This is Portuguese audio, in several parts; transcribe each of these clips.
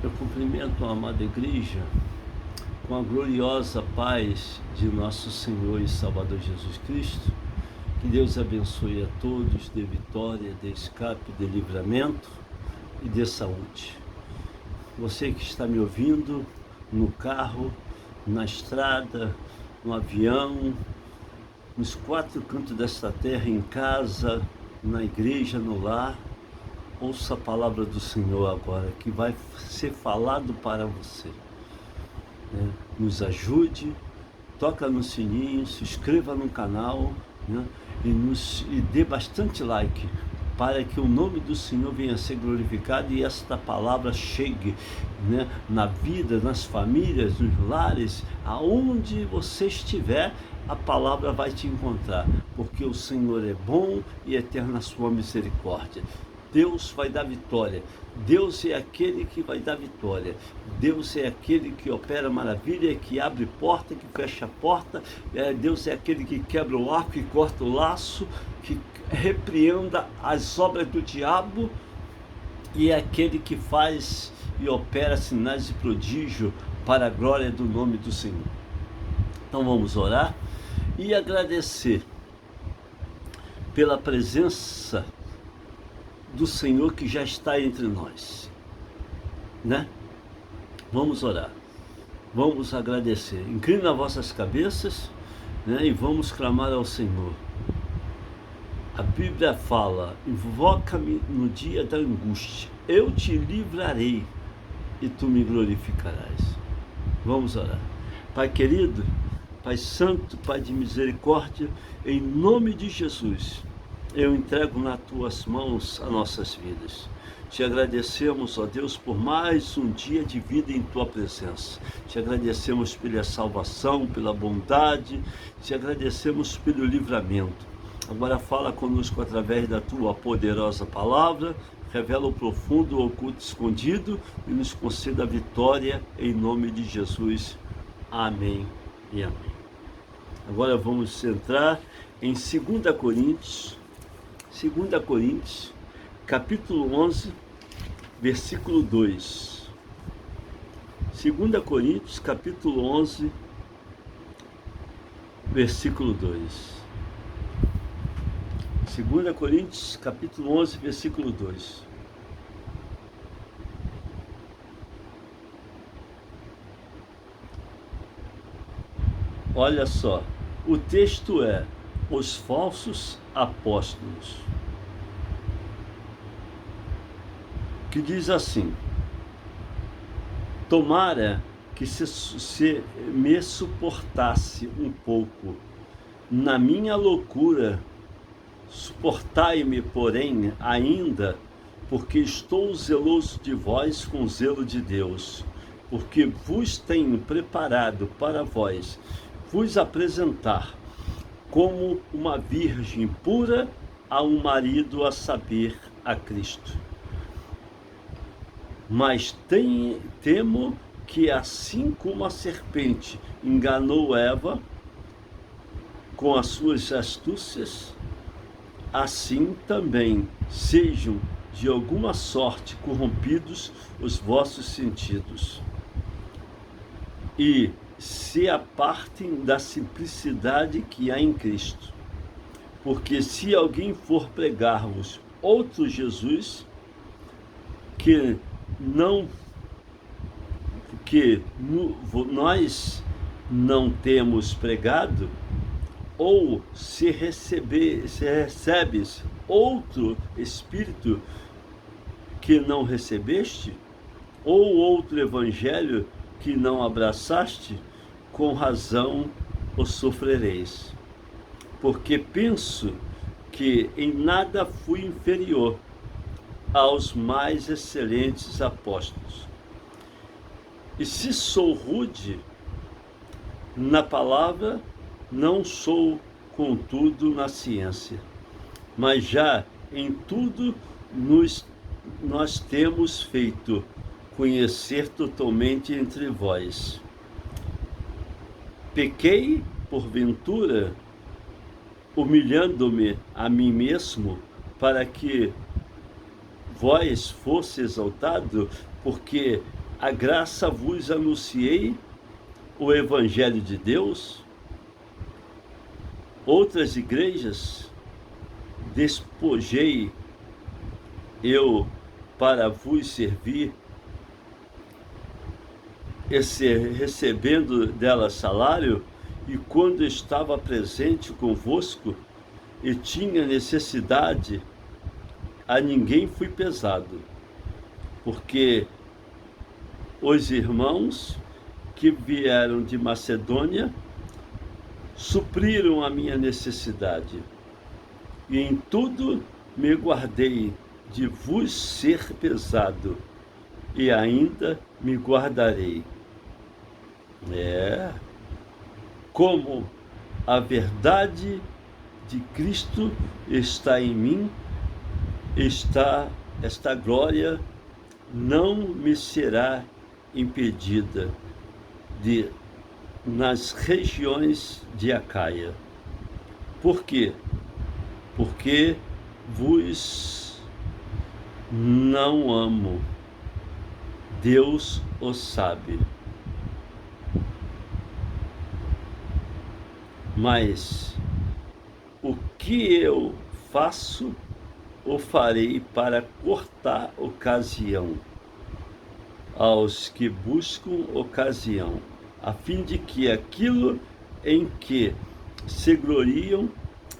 Eu cumprimento a amada igreja com a gloriosa paz de nosso Senhor e Salvador Jesus Cristo. Que Deus abençoe a todos, dê vitória, dê escape, dê livramento e dê saúde. Você que está me ouvindo no carro, na estrada, no avião, nos quatro cantos desta terra, em casa, na igreja, no lar, ouça a palavra do Senhor agora, que vai ser falado para você, né? Nos ajude, toca no sininho, se inscreva no canal, né? E dê bastante like, para que o nome do Senhor venha a ser glorificado e esta palavra chegue, né, na vida, nas famílias, nos lares, aonde você estiver, a palavra vai te encontrar, porque o Senhor é bom e eterna a sua misericórdia. Deus vai dar vitória. Deus é aquele que vai dar vitória. Deus é aquele que opera maravilha, que abre porta, que fecha porta. Deus é aquele que quebra o arco, que corta o laço, que repreenda as obras do diabo, e é aquele que faz e opera sinais de prodígio para a glória do nome do Senhor. Então vamos orar e agradecer pela presença do Senhor que já está entre nós, né? Vamos orar, vamos agradecer. Inclina vossas cabeças, né? E vamos clamar ao Senhor. A Bíblia fala: invoca-me no dia da angústia, eu te livrarei e tu me glorificarás. Vamos orar. Pai querido, Pai santo, Pai de misericórdia, em nome de Jesus, eu entrego nas tuas mãos as nossas vidas. Te agradecemos, ó Deus, por mais um dia de vida em tua presença. Te agradecemos pela salvação, pela bondade, te agradecemos pelo livramento. Agora fala conosco através da tua poderosa palavra, revela o profundo, o oculto, escondido, e nos conceda a vitória em nome de Jesus. Amém e amém. Agora vamos entrar em 2 Coríntios, capítulo 11, versículo 2. 2 Coríntios, capítulo 11, versículo 2. 2 Coríntios, capítulo 11, versículo 2. Olha só, o texto é: os falsos apóstolos, que diz assim: tomara que se me suportasse um pouco na minha loucura, suportai-me, porém, ainda, porque estou zeloso de vós com zelo de Deus, porque vos tenho preparado para vos apresentar como uma virgem pura a um marido, a saber, a Cristo. Mas temo que, assim como a serpente enganou Eva com as suas astúcias, assim também sejam de alguma sorte corrompidos os vossos sentidos, e se apartem da simplicidade que há em Cristo. Porque se alguém for pregar-vos outro Jesus, que nós não temos pregado, ou se recebes outro Espírito que não recebeste, ou outro Evangelho que não abraçaste, com razão o sofrereis. Porque penso que em nada fui inferior aos mais excelentes apóstolos. E se sou rude na palavra, não sou, contudo, na ciência. Mas já em tudo nós temos feito conhecer totalmente entre vós. Pequei, porventura, humilhando-me a mim mesmo, para que vós fosse exaltado, porque a graça vos anunciei o Evangelho de Deus. Outras igrejas despojei eu para vos servir, recebendo dela salário, e quando estava presente convosco e tinha necessidade, a ninguém fui pesado, porque os irmãos que vieram de Macedônia supriram a minha necessidade, e em tudo me guardei de vos ser pesado, e ainda me guardarei. Como a verdade de Cristo está em mim, esta glória não me será impedida nas regiões de Acaia. Por quê? Porque vos não amo. Deus o sabe. Mas o que eu faço, o farei para cortar ocasião aos que buscam ocasião, a fim de que aquilo em que se gloriam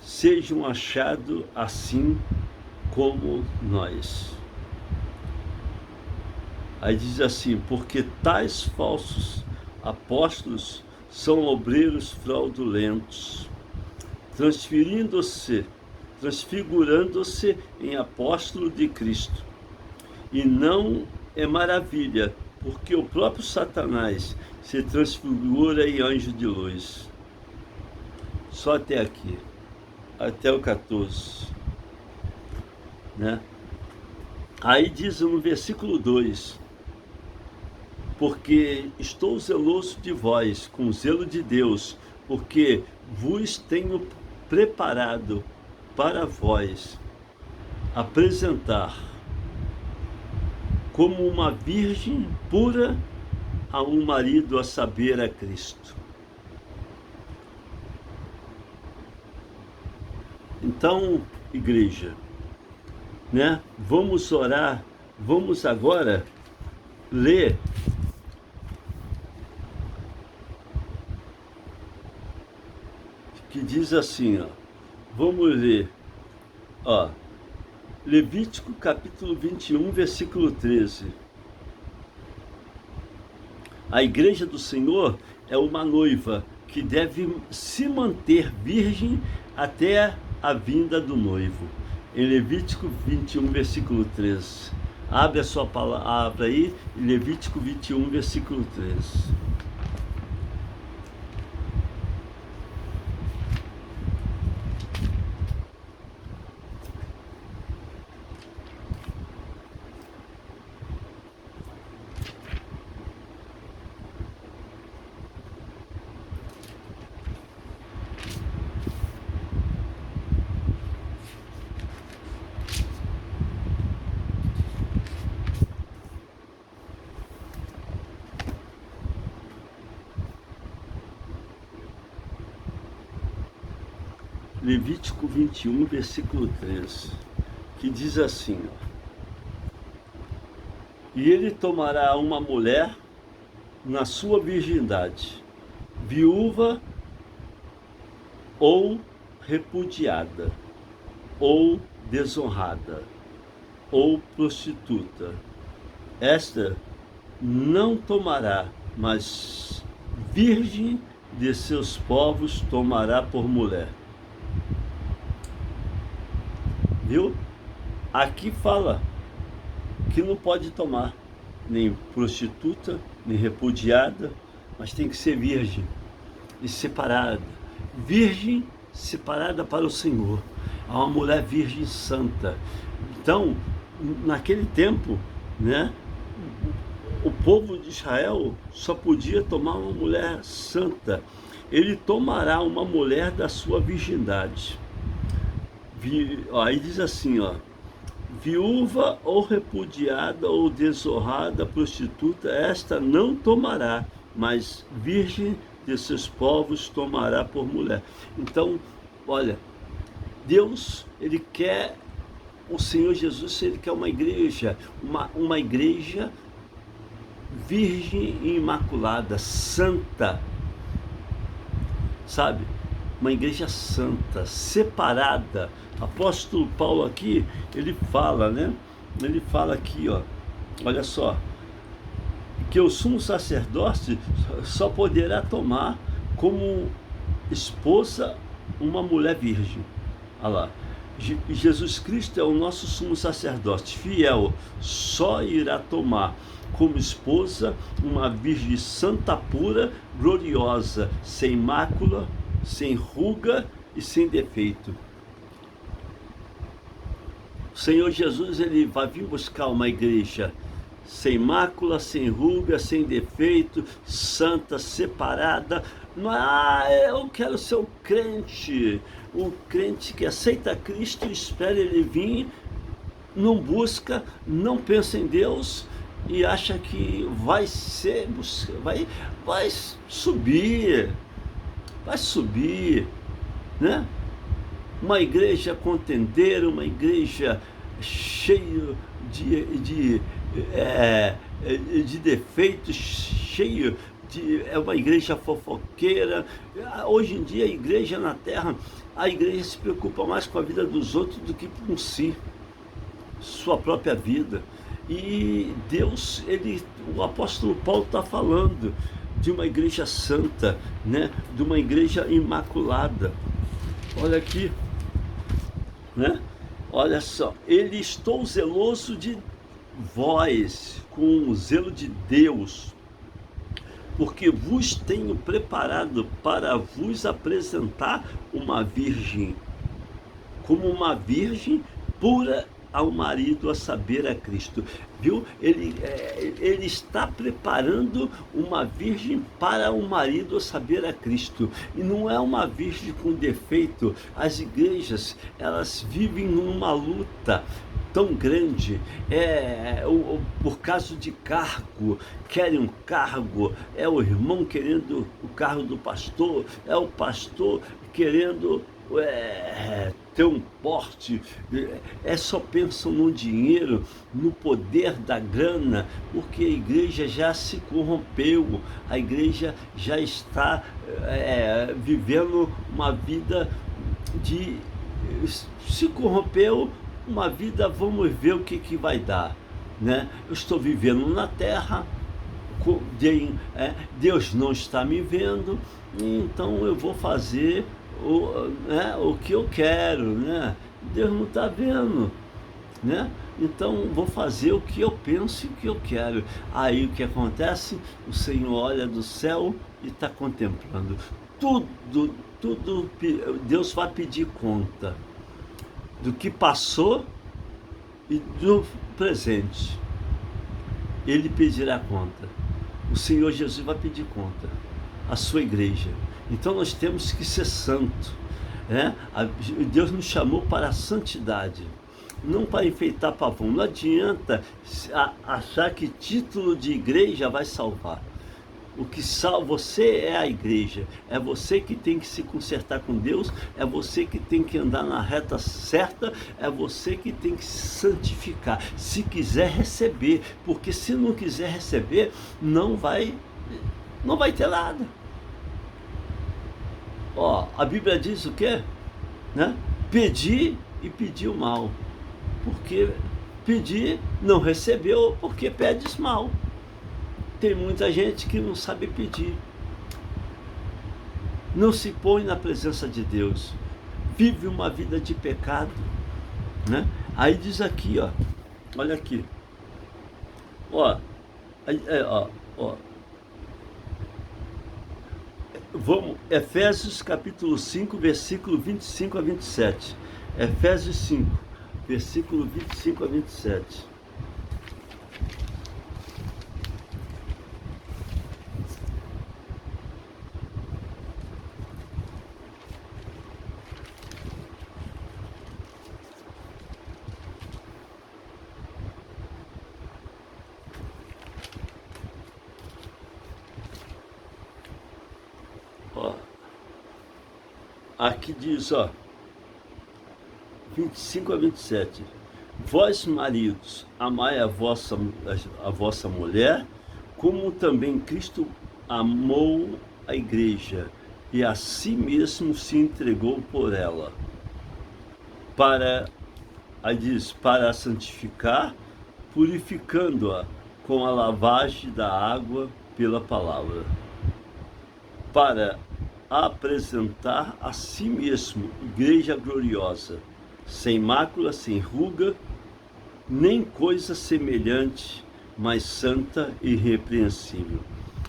sejam achados assim como nós. Aí diz assim: porque tais falsos apóstolos são obreiros fraudulentos, transfigurando-se em apóstolo de Cristo. E não é maravilha, porque o próprio Satanás se transfigura em anjo de luz. Só até aqui, até o 14, né? Aí diz no versículo 2: porque estou zeloso de vós, com zelo de Deus, porque vos tenho preparado para vós apresentar como uma virgem pura a um marido, a saber, a Cristo. Então, igreja, né? Vamos orar, vamos agora ler que diz assim, vamos ler, Levítico capítulo 21, versículo 13. A igreja do Senhor é uma noiva que deve se manter virgem até a vinda do noivo. Em Levítico 21, versículo 13. Abre a sua palavra aí, Levítico 21, versículo 13. Levítico 21, versículo 13, que diz assim, e ele tomará uma mulher na sua virgindade, viúva ou repudiada, ou desonrada, ou prostituta. Esta não tomará, mas virgem de seus povos tomará por mulher. Viu? Aqui fala que não pode tomar nem prostituta, nem repudiada, mas tem que ser virgem e separada. Virgem separada para o Senhor. É uma mulher virgem santa. Então, naquele tempo, né, o povo de Israel só podia tomar uma mulher santa. Ele tomará uma mulher da sua virgindade. Aí diz assim, viúva ou repudiada ou desonrada, prostituta, esta não tomará, mas virgem de seus povos tomará por mulher. Então, olha, Deus, Ele quer, o Senhor Jesus, Ele quer uma igreja virgem e imaculada, santa, sabe? Uma igreja santa, separada. Apóstolo Paulo aqui, ele fala, né? Ele fala aqui, ó, olha só, que o sumo sacerdote só poderá tomar como esposa uma mulher virgem. Olha lá, Jesus Cristo é o nosso sumo sacerdote fiel, só irá tomar como esposa uma virgem santa, pura, gloriosa, sem mácula, sem ruga e sem defeito. O Senhor Jesus, Ele vai vir buscar uma igreja sem mácula, sem ruga, sem defeito, santa, separada. Não é, eu quero ser um crente que aceita Cristo, espera Ele vir, não busca, não pensa em Deus e acha que vai subir, né? Uma igreja contendeira, uma igreja cheia de defeitos, é uma igreja fofoqueira. Hoje em dia a igreja na terra, a igreja se preocupa mais com a vida dos outros do que com si, sua própria vida. E Deus, o apóstolo Paulo está falando de uma igreja santa, né? De uma igreja imaculada. Olha aqui, né? Olha só, ele: estou zeloso de vós, com o zelo de Deus, porque vos tenho preparado para vos apresentar uma virgem, como uma virgem pura ao marido, a saber, a Cristo. Viu? Ele está preparando uma virgem para o marido, a saber, a Cristo. E não é uma virgem com defeito. As igrejas, elas vivem numa luta tão grande, por causa de cargo, querem um cargo, é o irmão querendo o cargo do pastor, é o pastor querendo ter um porte, só pensam no dinheiro, no poder da grana, porque a igreja já se corrompeu, a igreja já está vivendo uma vida se corrompeu, uma vida, vamos ver o que vai dar, né? Eu estou vivendo na terra, Deus não está me vendo, então eu vou fazer o que eu quero, né? Deus não está vendo, né? Então vou fazer o que eu penso e o que eu quero. Aí o que acontece? O Senhor olha do céu e está contemplando tudo. Deus vai pedir conta do que passou e do presente. Ele pedirá conta. O Senhor Jesus vai pedir conta à sua igreja. Então nós temos que ser santo, né? Deus nos chamou para a santidade, não para enfeitar pavão. Não adianta achar que título de igreja vai salvar. O que salva você é a igreja, é você que tem que se consertar com Deus, é você que tem que andar na reta certa, é você que tem que se santificar, se quiser receber, porque se não quiser receber, não vai ter nada. A Bíblia diz o quê? Né? Pedir e pediu mal, porque pedir não recebeu, porque pedes mal. Tem muita gente que não sabe pedir, não se põe na presença de Deus, vive uma vida de pecado, né? Aí diz aqui, olha aqui, vamos, Efésios capítulo 5, versículo 25 a 27, Efésios 5, versículo 25 a 27. aqui diz, ó, 25 a 27. Vós, maridos, amai a vossa mulher, como também Cristo amou a igreja e a si mesmo se entregou por ela, aí diz, para a santificar, purificando-a com a lavagem da água pela palavra, para apresentar a si mesmo igreja gloriosa, sem mácula, sem ruga, nem coisa semelhante, mas santa e irrepreensível.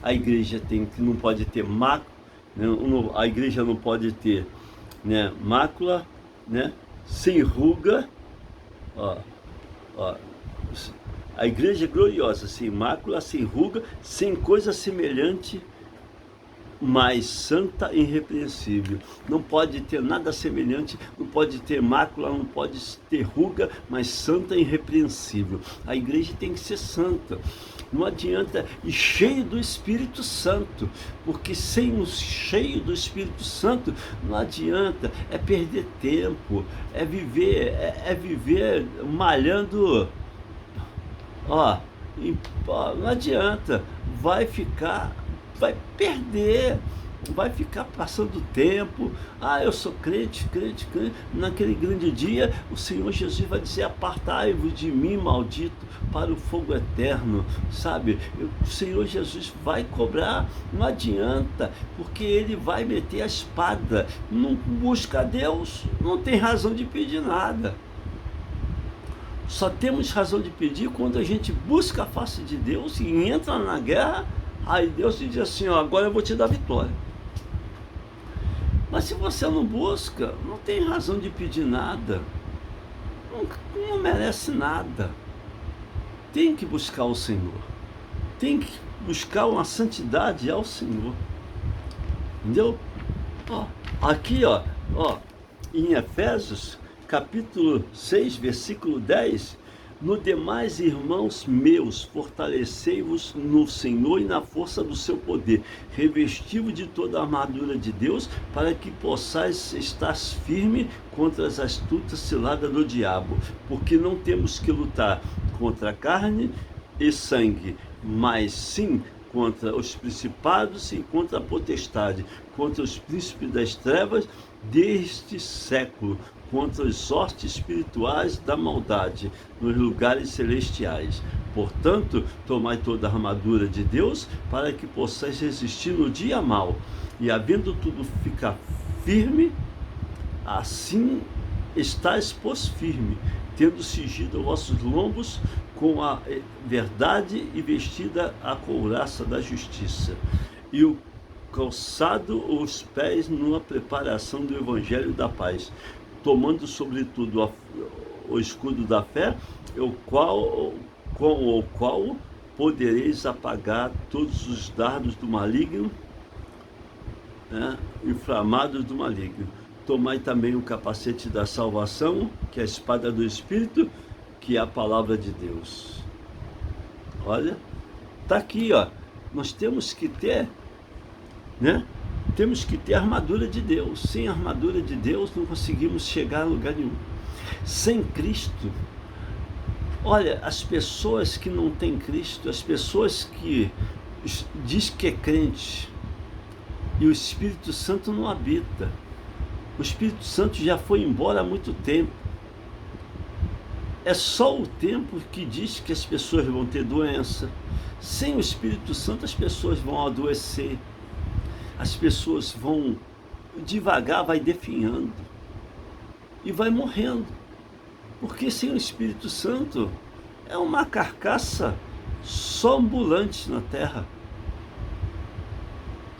A igreja não pode ter mácula, né? A igreja não pode ter, né, mácula, né, sem ruga, ó, a igreja é gloriosa, sem mácula, sem ruga, sem coisa semelhante, mas santa e irrepreensível. Não pode ter nada semelhante, não pode ter mácula, não pode ter ruga, mas santa e irrepreensível. A igreja tem que ser santa. Não adianta, e cheio do Espírito Santo, porque sem o cheio do Espírito Santo não adianta, é perder tempo, é viver malhando, não adianta, vai perder, vai ficar passando tempo. Eu sou crente. Naquele grande dia, o Senhor Jesus vai dizer: apartai-vos de mim, maldito, para o fogo eterno, sabe? O Senhor Jesus vai cobrar, não adianta, porque Ele vai meter a espada. Não busca Deus, não tem razão de pedir nada. Só temos razão de pedir quando a gente busca a face de Deus e entra na guerra. Aí Deus te diz assim: agora eu vou te dar vitória. Mas se você não busca, não tem razão de pedir nada, não merece nada. Tem que buscar o Senhor, tem que buscar uma santidade ao Senhor, entendeu? Aqui, em Efésios, capítulo 6, versículo 10, no demais, irmãos meus, fortalecei-vos no Senhor e na força do seu poder, revesti-vos de toda a armadura de Deus, para que possais estar firme contra as astutas ciladas do diabo, porque não temos que lutar contra carne e sangue, mas sim contra os principados e contra a potestade, contra os príncipes das trevas deste século, contra as sortes espirituais da maldade nos lugares celestiais. Portanto, tomai toda a armadura de Deus, para que possais resistir no dia mau, e havendo tudo ficar firme, assim estáis firme, tendo cingido vossos lombos com a verdade e vestida a couraça da justiça, e o calçado os pés numa preparação do evangelho da paz, tomando sobretudo o escudo da fé, com o qual podereis apagar todos os dardos do maligno, né, inflamados do maligno. Tomai também o capacete da salvação, que é a espada do Espírito, que é a palavra de Deus. Olha, está aqui, nós temos que ter, né? Temos que ter a armadura de Deus. Sem a armadura de Deus não conseguimos chegar a lugar nenhum. Sem Cristo, olha, as pessoas que não têm Cristo, as pessoas que diz que é crente e o Espírito Santo não habita. O Espírito Santo já foi embora há muito tempo. É só o tempo que diz que as pessoas vão ter doença. Sem o Espírito Santo as pessoas vão adoecer. As pessoas vão devagar, vai definhando e vai morrendo, porque sem o Espírito Santo é uma carcaça só ambulante na terra.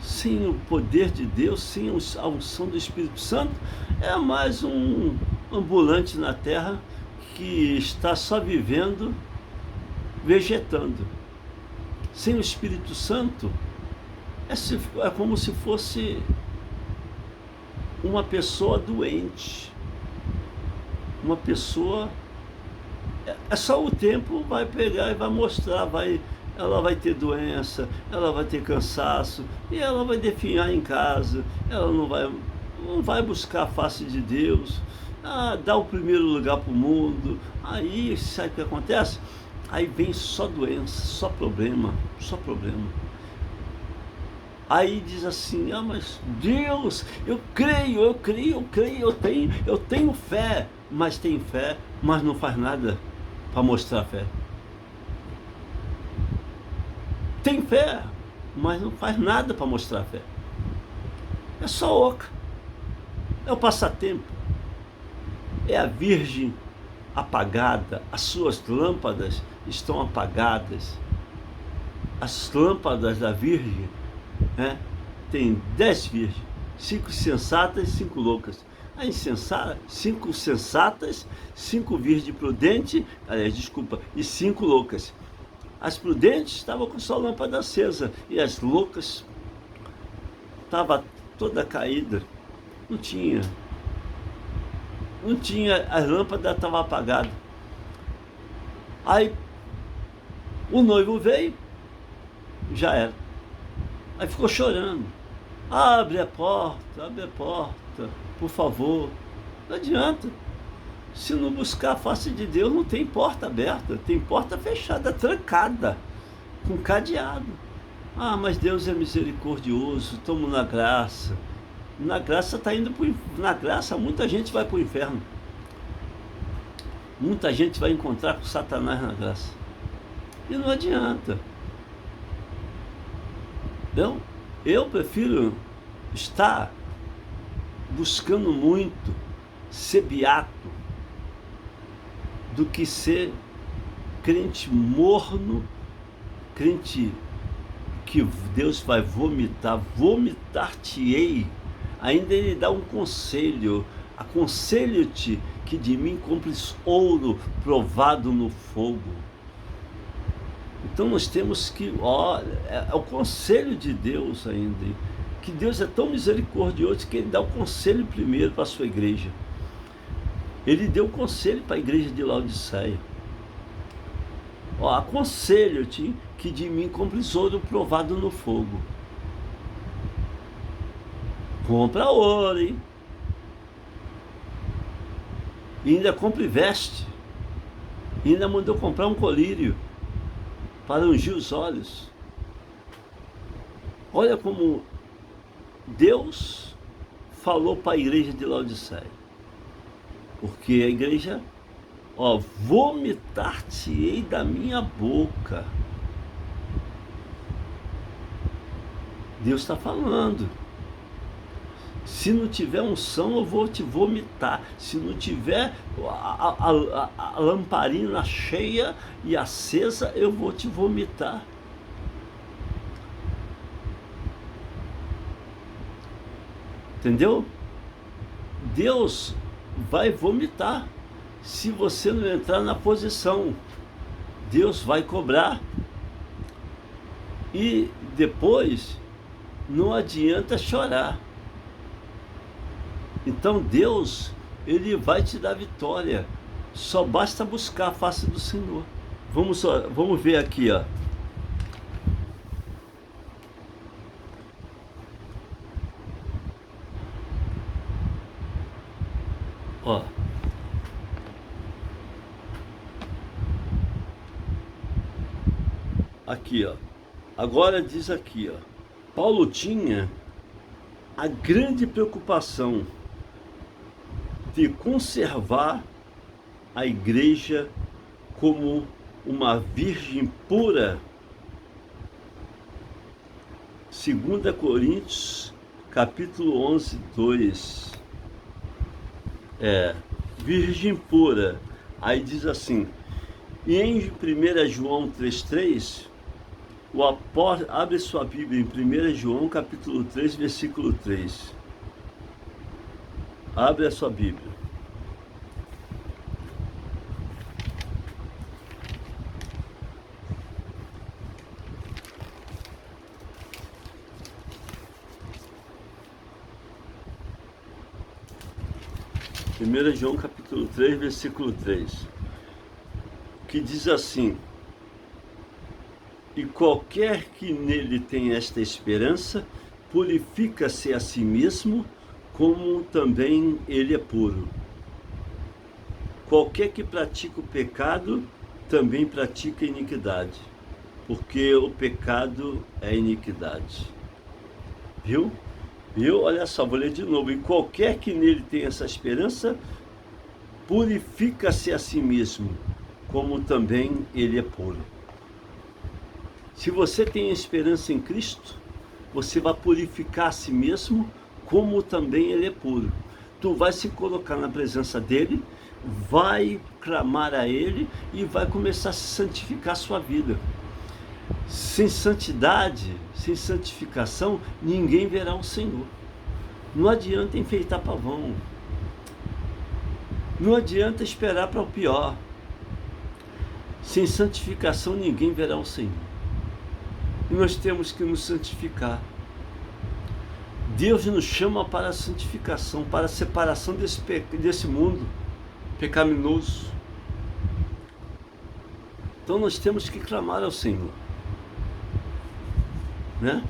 Sem o poder de Deus, sem a unção do Espírito Santo, é mais um ambulante na terra que está só vivendo, vegetando. Sem o Espírito Santo, é como se fosse uma pessoa doente. Uma pessoa... É só o tempo vai pegar e vai mostrar, ela vai ter doença, ela vai ter cansaço, e ela vai definhar em casa, ela não vai não vai buscar a face de Deus, dá o primeiro lugar para o mundo, aí sabe o que acontece? Aí vem só doença, só problema, só problema. Aí diz assim, mas Deus, eu creio, eu tenho fé, mas tem fé, mas não faz nada para mostrar fé. Tem fé, mas não faz nada para mostrar fé. É só oca, é o passatempo, é a virgem apagada, as suas lâmpadas estão apagadas. As lâmpadas da virgem, tem 10 virgens, 5 sensatas e 5 loucas. A insensata, 5 sensatas, 5 virgens prudentes, e 5 loucas. As prudentes estavam com sua lâmpada acesa, e as loucas estavam toda caída, não tinha, a lâmpada estava apagada. Aí o noivo veio, já era. Aí ficou chorando, abre a porta, por favor. Não adianta, se não buscar a face de Deus, não tem porta aberta, tem porta fechada, trancada, com cadeado. Mas Deus é misericordioso, estamos na graça. Na graça está indo na graça, muita gente vai para o inferno. Muita gente vai encontrar com Satanás na graça. E não adianta. Então, eu prefiro estar buscando muito ser beato do que ser crente morno, crente que Deus vai vomitar-te-ei. Ainda ele dá um conselho: aconselho-te que de mim compres ouro provado no fogo. Então nós temos que, é o conselho de Deus ainda, que Deus é tão misericordioso que ele dá o conselho primeiro para a sua igreja. Ele deu o conselho para a igreja de Laodiceia: aconselho-te que de mim compres ouro provado no fogo. Compra ouro, hein? E ainda compra e veste. E ainda mandou comprar um colírio para ungir os olhos. Olha como Deus falou para a igreja de Laodiceia. Porque a igreja, vomitar-te-ei da minha boca. Deus está falando. Se não tiver unção, eu vou te vomitar. Se não tiver a lamparina cheia e acesa, eu vou te vomitar. Entendeu? Deus vai vomitar se você não entrar na posição. Deus vai cobrar. E depois não adianta chorar. Então Deus, ele vai te dar vitória. Só basta buscar a face do Senhor. Vamos ver aqui, Aqui, agora diz aqui, Paulo tinha a grande preocupação de conservar a igreja como uma virgem pura. 2 Coríntios, capítulo 11, 2. Virgem pura. Aí diz assim, e em 1 João 3,3, o apóstolo, abre sua Bíblia em 1 João capítulo 3, versículo 3. Abre a sua Bíblia. Primeira João capítulo 3, versículo 3. Que diz assim: e qualquer que nele tem esta esperança, purifica-se a si mesmo, como também ele é puro. Qualquer que pratica o pecado, também pratica a iniquidade, porque o pecado é iniquidade. Viu? Viu? Olha só, vou ler de novo. E qualquer que nele tenha essa esperança, purifica-se a si mesmo, como também ele é puro. Se você tem esperança em Cristo, você vai purificar a si mesmo, como também ele é puro. Tu vai se colocar na presença dele, vai clamar a ele e vai começar a santificar a sua vida. Sem santidade, sem santificação, ninguém verá o Senhor. Não adianta enfeitar pavão. Não adianta esperar para o pior. Sem santificação, ninguém verá o Senhor. E nós temos que nos santificar. Deus nos chama para a santificação, para a separação desse mundo pecaminoso. Então nós temos que clamar ao Senhor, né?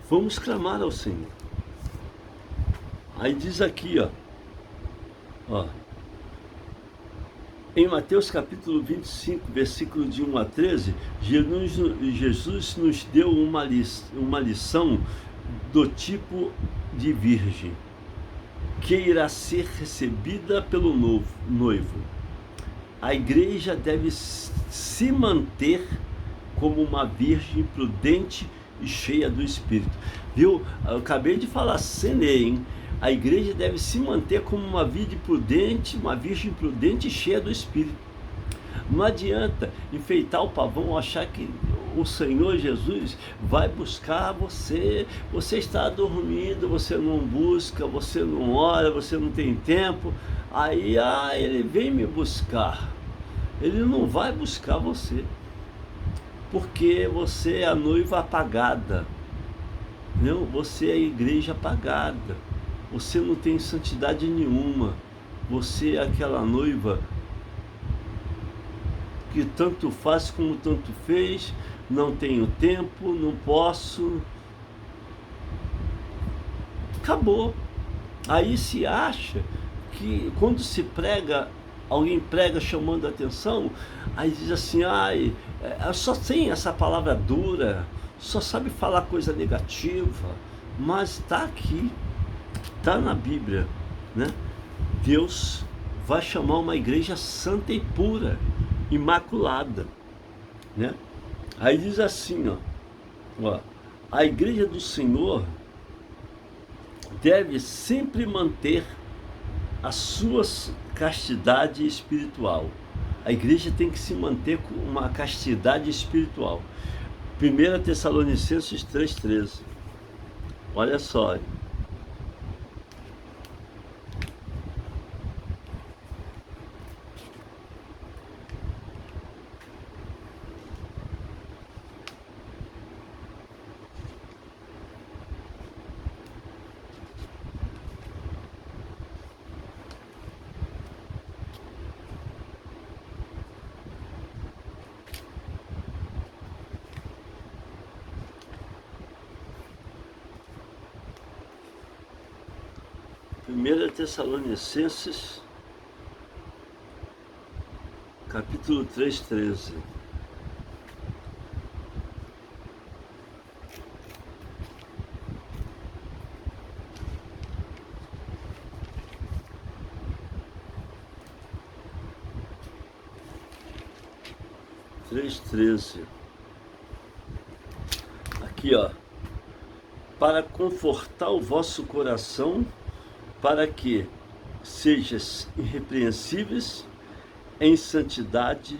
Vamos clamar ao Senhor. Aí diz aqui, ó, em Mateus capítulo 25, versículo de 1 a 13, Jesus nos deu uma lição do tipo de virgem, que irá ser recebida pelo noivo. A igreja deve se manter como uma virgem prudente e cheia do Espírito. Viu? Eu acabei de falar sem ler, hein? A igreja deve se manter como uma virgem prudente e cheia do Espírito. Não adianta enfeitar o pavão ou achar que o Senhor Jesus vai buscar você. Você está dormindo, você não busca, você não ora, você não tem tempo. Aí, ele vem me buscar. Ele não vai buscar você, porque você é a noiva apagada. Não, você é a igreja apagada. Você não tem santidade nenhuma. Você é aquela noiva que tanto faz como tanto fez, não tenho tempo, não posso. Acabou. Aí se acha que quando se prega, alguém prega chamando a atenção, aí diz assim, só tem essa palavra dura, só sabe falar coisa negativa, mas está aqui, está na Bíblia, né? Deus vai chamar uma igreja santa e pura, imaculada, né? Aí diz assim, ó, a igreja do Senhor deve sempre manter a sua castidade espiritual. A igreja tem que se manter com uma castidade espiritual. 1 Tessalonicenses 3,13. Olha só. 1 Tessalonicenses, capítulo 3,13. Aqui, para confortar o vosso coração, para que sejas irrepreensíveis em santidade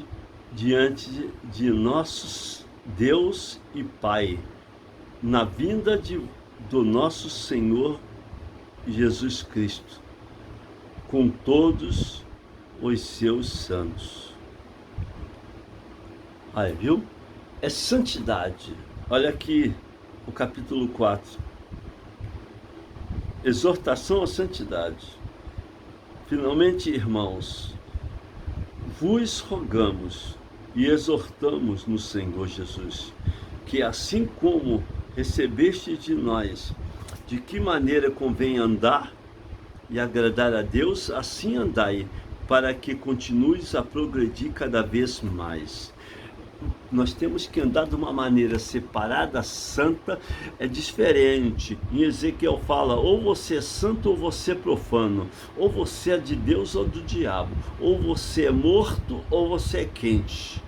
diante de nosso Deus e Pai, na vinda do nosso Senhor Jesus Cristo, com todos os seus santos. Aí, viu? É santidade. Olha aqui o capítulo 4. Exortação à santidade. Finalmente, irmãos, vos rogamos e exortamos no Senhor Jesus, que assim como recebeste de nós, de que maneira convém andar, e agradar a Deus, assim andai, para que continues a progredir cada vez mais. Nós temos que andar de uma maneira separada, santa, é diferente. Em Ezequiel fala, ou você é santo ou você é profano, ou você é de Deus ou do diabo, ou você é morto ou você é quente,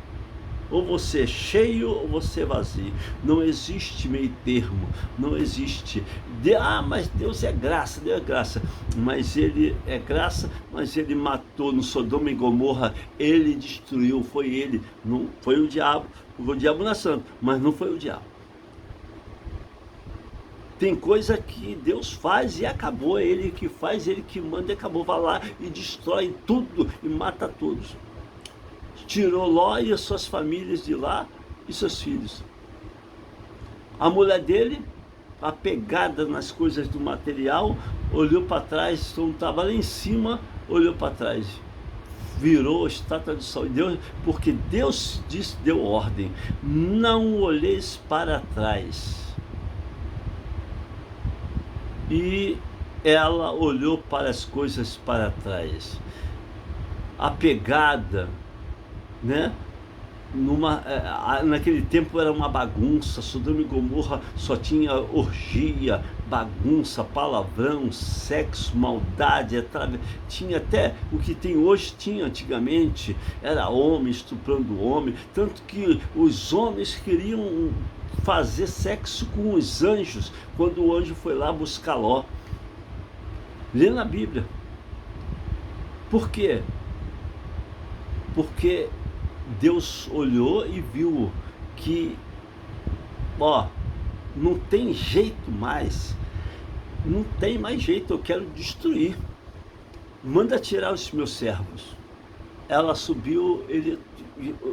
ou você é cheio ou você é vazio. Não existe meio termo, não existe. Mas Deus é graça, Deus é graça. Mas ele é graça, mas ele matou no Sodoma e Gomorra, ele destruiu, foi ele, não foi o diabo não é santo, mas não foi o diabo. Tem coisa que Deus faz e acabou, é ele que faz, ele que manda e acabou. Vai lá e destrói tudo e mata todos. Tirou Ló e as suas famílias de lá e seus filhos. A mulher dele, apegada nas coisas do material, olhou para trás, então estava lá em cima, olhou para trás, virou estátua de sal. Deus, porque Deus disse, deu ordem, não olheis para trás. E ela olhou para as coisas para trás, apegada, né? Naquele tempo era uma bagunça. Sodoma e Gomorra só tinha orgia, bagunça, palavrão, sexo, maldade, tinha até o que tem hoje, tinha antigamente, era homem estuprando homem, tanto que os homens queriam fazer sexo com os anjos, quando o anjo foi lá buscar Ló. Lê na Bíblia. Por quê? Porque Deus olhou e viu que, não tem jeito mais, não tem mais jeito, eu quero destruir, manda tirar os meus servos. Ela subiu,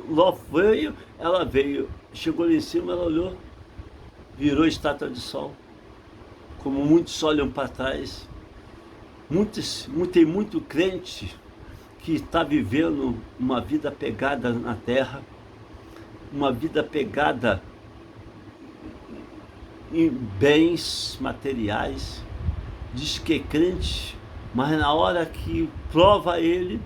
Ló veio, ela veio, chegou ali em cima, ela olhou, virou estátua de sol, como muitos olham para trás. Tem muito crente que está vivendo uma vida pegada na terra, uma vida pegada em bens materiais, diz que é crente, mas na hora que prova ele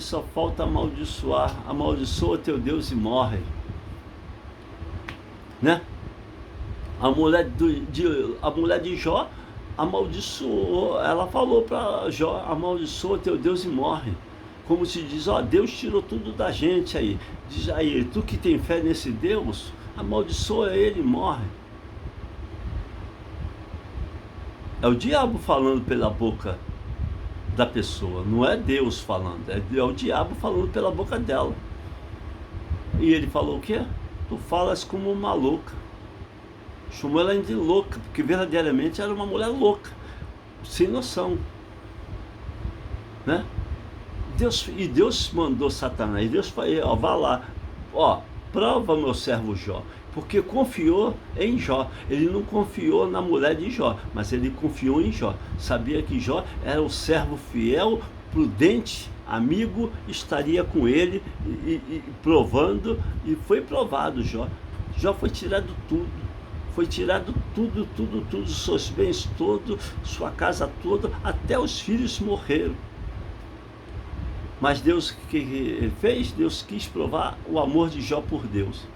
só falta amaldiçoar. Amaldiçoa teu Deus e morre, né? A mulher de Jó amaldiçoou, ela falou para Jó, amaldiçoa teu Deus e morre. Como se diz, Deus tirou tudo da gente aí. Diz aí, tu que tem fé nesse Deus, amaldiçoa ele e morre. É o diabo falando pela boca da pessoa, não é Deus falando, é o diabo falando pela boca dela. E ele falou o quê? Tu falas como uma louca. Chamou ela de louca, porque verdadeiramente era uma mulher louca, sem noção, né? Deus mandou Satanás, Deus falou, vá lá, prova meu servo Jó, porque confiou em Jó. Ele não confiou na mulher de Jó, mas ele confiou em Jó. Sabia que Jó era o servo fiel, prudente, amigo, estaria com ele e provando, e foi provado Jó. Jó foi tirado tudo. Foi tirado tudo, seus bens todos, sua casa toda, até os filhos morreram. Mas Deus, o que ele fez? Deus quis provar o amor de Jó por Deus.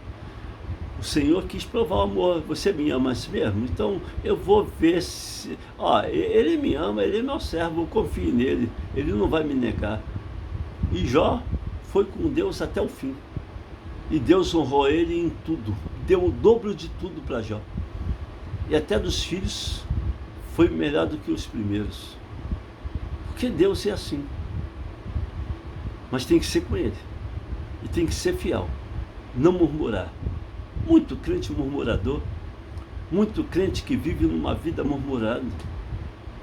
O Senhor quis provar o amor. Você me ama assim mesmo? Então eu vou ver se... ele me ama, ele é meu servo, eu confio nele, ele não vai me negar. E Jó foi com Deus até o fim. E Deus honrou ele em tudo, deu o dobro de tudo para Jó. E até dos filhos foi melhor do que os primeiros. Porque Deus é assim. Mas tem que ser com ele. E tem que ser fiel. Não murmurar. Muito crente murmurador. Muito crente que vive numa vida murmurando,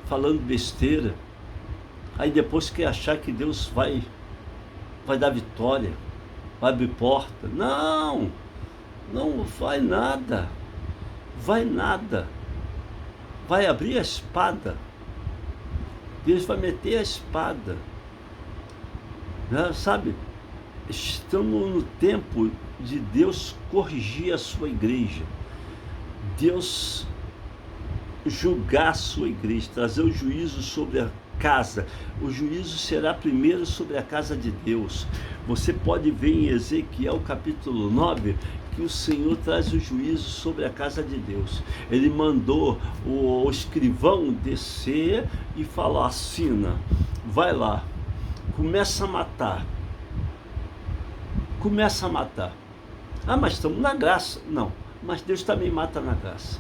falando besteira. Aí depois quer achar que Deus vai dar vitória, vai abrir porta. Não vai nada. Vai nada. Vai abrir a espada. Deus vai meter a espada. Sabe? Estamos no tempo de Deus corrigir a sua igreja. Deus julgar a sua igreja, trazer o juízo sobre casa. O juízo será primeiro sobre a casa de Deus. Você pode ver em Ezequiel capítulo 9 que o Senhor traz o juízo sobre a casa de Deus. Ele mandou o escrivão descer e falar: assina, vai lá, começa a matar. Começa a matar. Ah, mas estamos na graça. Não, mas Deus também mata na graça.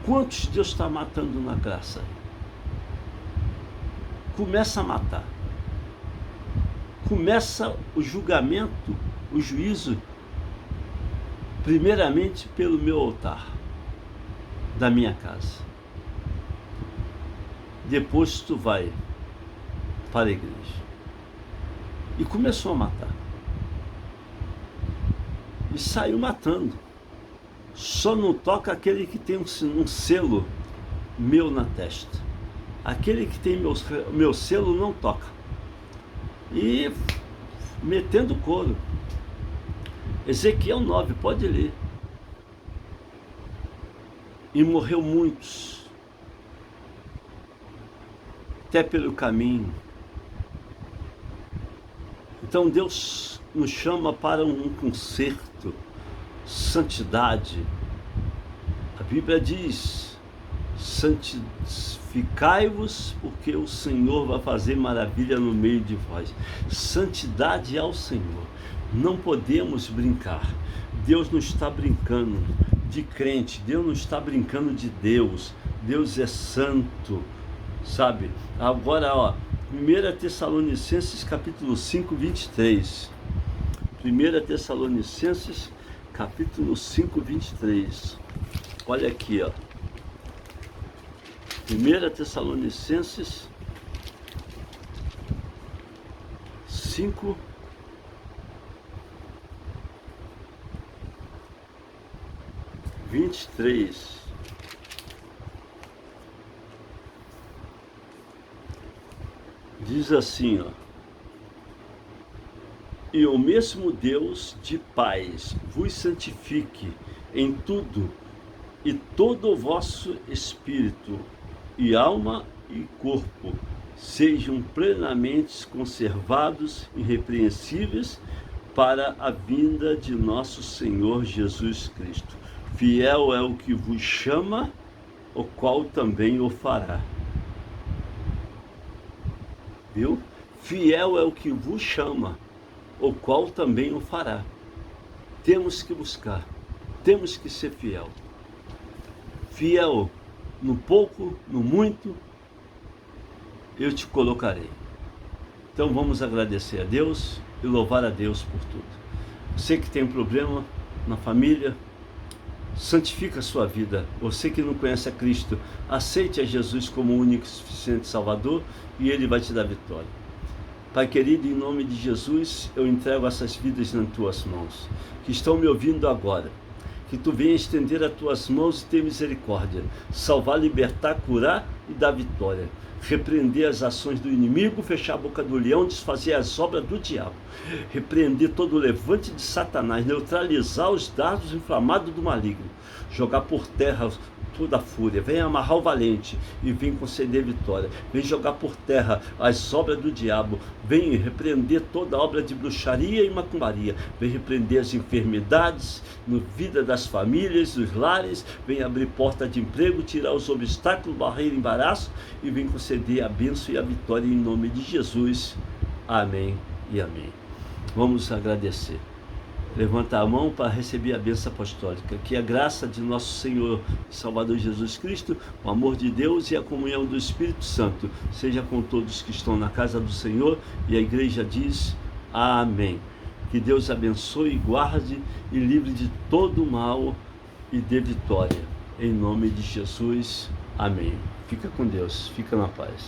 Quantos Deus está matando na graça? Começa a matar. Começa o julgamento, o juízo, primeiramente pelo meu altar, da minha casa. Depois tu vai para a igreja. E começou a matar. E saiu matando. Só não toca aquele que tem um selo meu na testa. Aquele que tem meu selo não toca. E metendo couro. Ezequiel 9, pode ler. E morreu muitos, até pelo caminho. Então Deus nos chama para um conserto, santidade. A Bíblia diz: santificai-vos, porque o Senhor vai fazer maravilha no meio de vós. Santidade ao Senhor. Não podemos brincar. Deus não está brincando de crente, Deus não está brincando de Deus. Deus é santo, sabe? Agora, 1 Tessalonicenses capítulo 5, 23. 1 Tessalonicenses capítulo 5, 23. Olha aqui, 1 Tessalonicenses 5, 23. Diz assim, e o mesmo Deus de paz vos santifique em tudo, e todo o vosso espírito e alma e corpo sejam plenamente conservados, irrepreensíveis, para a vinda de nosso Senhor Jesus Cristo. Fiel é o que vos chama, o qual também o fará. Viu? Fiel é o que vos chama, o qual também o fará. Temos que buscar, temos que ser fiel. Fiel no pouco, no muito, eu te colocarei. Então vamos agradecer a Deus e louvar a Deus por tudo. Você que tem um problema na família, santifica a sua vida. Você que não conhece a Cristo, aceite a Jesus como o único e suficiente Salvador, e Ele vai te dar vitória. Pai querido, em nome de Jesus, eu entrego essas vidas nas tuas mãos, que estão me ouvindo agora. Que tu venha estender as tuas mãos e ter misericórdia, salvar, libertar, curar e dar vitória. Repreender as ações do inimigo, fechar a boca do leão, desfazer as obras do diabo. Repreender todo o levante de Satanás, neutralizar os dardos inflamados do maligno. Jogar por terra toda a fúria. Vem amarrar o valente e vem conceder vitória. Vem jogar por terra as obras do diabo. Vem repreender toda a obra de bruxaria e macumbaria. Vem repreender as enfermidades na vida das famílias, dos lares. Vem abrir porta de emprego, tirar os obstáculos, barreira, embaraço, e vem conceder a bênção e a vitória em nome de Jesus. Amém e amém. Vamos agradecer. Levanta a mão para receber a bênção apostólica. Que a graça de nosso Senhor e Salvador Jesus Cristo, o amor de Deus e a comunhão do Espírito Santo seja com todos que estão na casa do Senhor, e a igreja diz amém. Que Deus abençoe, guarde e livre de todo mal e dê vitória. Em nome de Jesus, amém. Fica com Deus, fica na paz.